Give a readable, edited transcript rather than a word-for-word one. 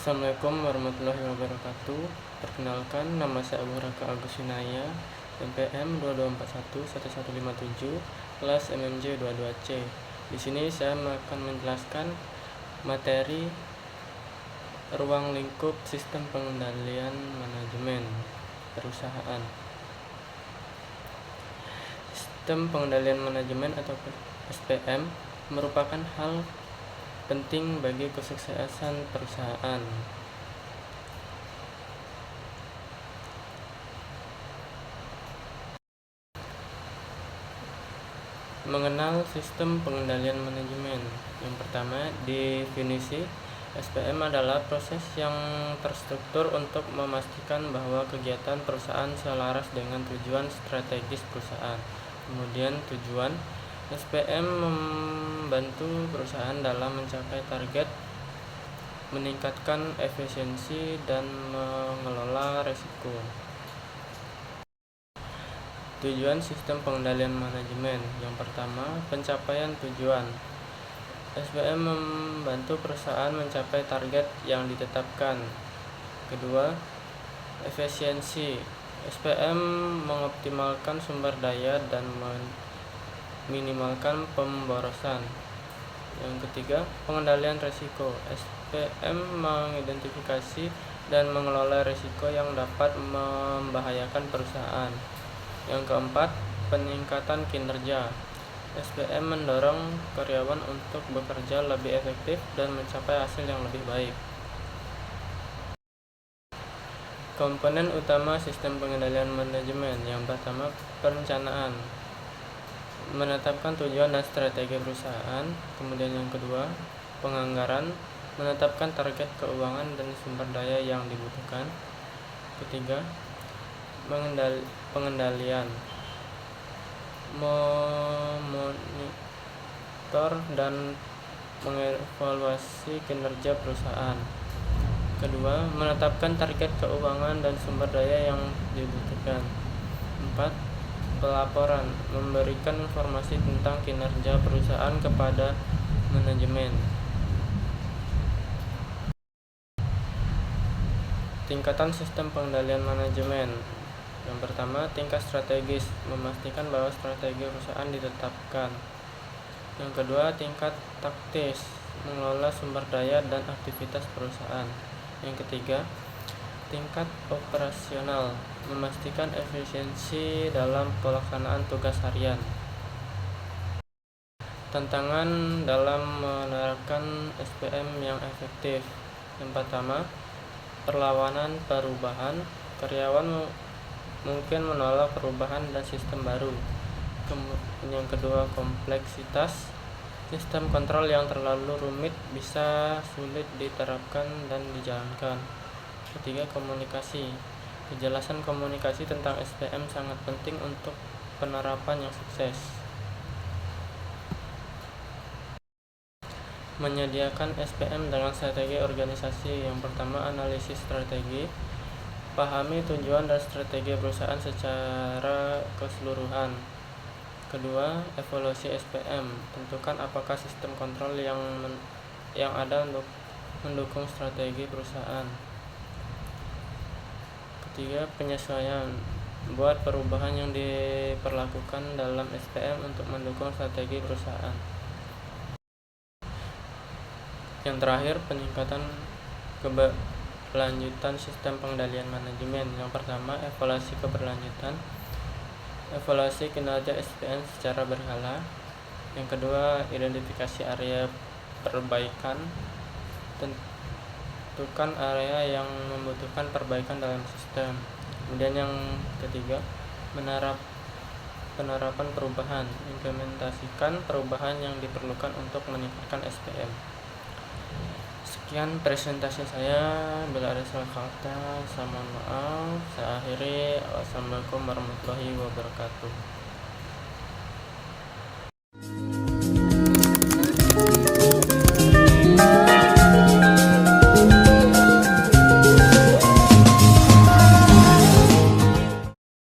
Assalamualaikum warahmatullahi wabarakatuh. Perkenalkan, nama saya Abu Raka Agus Hinaya, MPM 22411157, kelas MMJ 22C. Di sini saya akan menjelaskan materi ruang lingkup sistem pengendalian manajemen perusahaan. Sistem pengendalian manajemen atau SPM merupakan hal penting bagi kesuksesan perusahaan. Mengenal sistem pengendalian manajemen. Yang pertama, definisi SPM adalah proses yang terstruktur untuk memastikan bahwa kegiatan perusahaan selaras dengan tujuan strategis perusahaan. Kemudian tujuan SPM membantu perusahaan dalam mencapai target, meningkatkan efisiensi, dan mengelola risiko. Tujuan sistem pengendalian manajemen. Yang pertama, pencapaian tujuan. SPM membantu perusahaan mencapai target yang ditetapkan. Kedua, efisiensi. SPM mengoptimalkan sumber daya dan minimalkan pemborosan. Yang ketiga, pengendalian risiko. SPM mengidentifikasi dan mengelola risiko yang dapat membahayakan perusahaan. Yang keempat, peningkatan kinerja. SPM mendorong karyawan untuk bekerja lebih efektif dan mencapai hasil yang lebih baik. Komponen utama sistem pengendalian manajemen. Yang pertama, perencanaan, menetapkan tujuan dan strategi perusahaan. Kemudian yang kedua, penganggaran, menetapkan target keuangan dan sumber daya yang dibutuhkan. Ketiga, pengendalian, memonitor dan mengevaluasi kinerja perusahaan. Kedua, menetapkan target keuangan dan sumber daya yang dibutuhkan. 4. Pelaporan, memberikan informasi tentang kinerja perusahaan kepada manajemen. Tingkatan sistem pengendalian manajemen. Yang pertama, tingkat strategis, memastikan bahwa strategi perusahaan ditetapkan. Yang kedua, tingkat taktis, mengelola sumber daya dan aktivitas perusahaan. Yang ketiga, tingkat operasional, memastikan efisiensi dalam pelaksanaan tugas harian. Tantangan dalam menerapkan SPM yang efektif. Yang pertama, perlawanan perubahan. Karyawan mungkin menolak perubahan dan sistem baru. Yang kedua, kompleksitas. Sistem kontrol yang terlalu rumit bisa sulit diterapkan dan dijalankan. Ketiga, komunikasi. Kejelasan komunikasi tentang SPM sangat penting untuk penerapan yang sukses. Menyediakan SPM dengan strategi organisasi. Yang pertama, analisis strategi. Pahami tujuan dan strategi perusahaan secara keseluruhan. Kedua, evaluasi SPM. Tentukan apakah sistem kontrol yang ada untuk mendukung strategi perusahaan. Ketiga, penyesuaian. Buat perubahan yang diperlakukan dalam SPM untuk mendukung strategi perusahaan. Yang terakhir, peningkatan keberlanjutan sistem pengendalian manajemen. Yang pertama, evaluasi keberlanjutan. Evaluasi kinerja SPM secara berkala. Yang kedua, identifikasi area perbaikan. Tentukan area yang membutuhkan perbaikan dalam sistem. Kemudian yang ketiga, penerapan perubahan. Implementasikan perubahan yang diperlukan untuk meningkatkan SPM. Sekian presentasi saya. Bila ada salah kata, saya mohon maaf. Saya akhiri. Wassalamualaikum warahmatullahi wabarakatuh.